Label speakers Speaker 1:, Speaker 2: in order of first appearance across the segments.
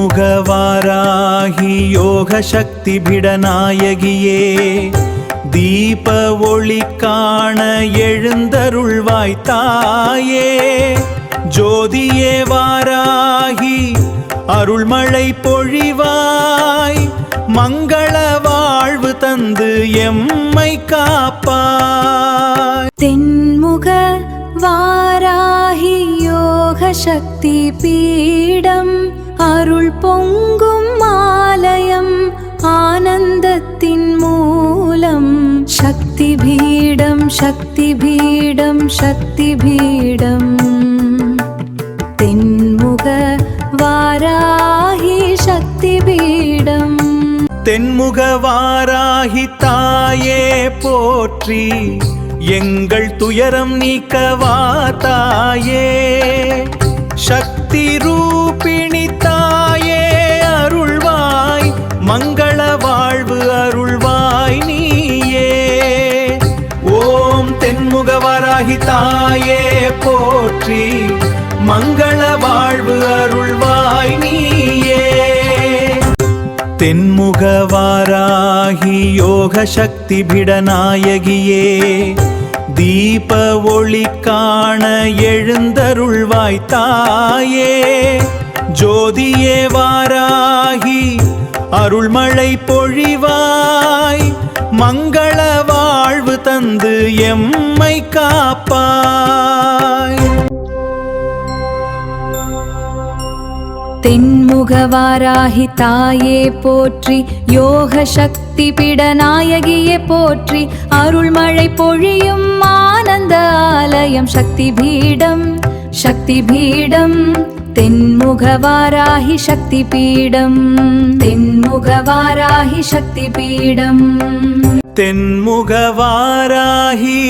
Speaker 1: தென்முகவாராகி யோக சக்தி பிடநாயகியே தீப ஒளி காண எழுந்தருள்வாய் தாயே ஜோதியே வாராகி அருள்மழை பொழிவாய் மங்கள வாழ்வு தந்து எம்மை காப்பாய்.
Speaker 2: தென்முக வாராகி யோக சக்தி பீடம் அருள் பொங்கும் ஆலயம் ஆனந்தத்தின் மூலம் சக்தி பீடம் சக்தி பீடம் சக்தி பீடம் தென்முக வாராகி சக்தி பீடம்.
Speaker 1: தென்முக வாராகி தாயே போற்றி எங்கள் துயரம் நீக்கவா தாயே சக்தி ரூபிணி தாயே அருள்வாய் மங்கள வாழ்வு அருள்வாய் நீயே. ஓம் தென்முக வாராகி தாயே போற்றி மங்கள வாழ்வு அருள்வாய் நீயே. தென்முக வாராகி யோக சக்தி பிடநாயகியே தீப ஒளி காண எழுந்தருள்வாய் தாயே ஜோதியே வாராகி அருள்மழை பொழிவாய் மங்கள வாழ்வு தந்து எம்மை காப்பாய்.
Speaker 2: தென்முக வாராகி தாயே போற்றி யோக சக்தி பிடநாயகியே போற்றி அருள்மழை பொழியும் ஆனந்த ஆலயம் சக்தி பீடம் சக்தி பீடம் தென்முக வாராகி சக்தி பீடம் தென்முக வாராகி சக்தி பீடம்.
Speaker 1: தென்முக வாராகி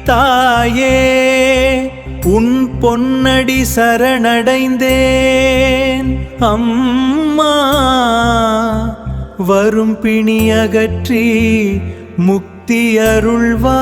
Speaker 1: தாயே உன் பொன்னடி சரணடைந்தேன் அம்மா வரும் பிணி அகற்றி முக்தி அருள்வாய்.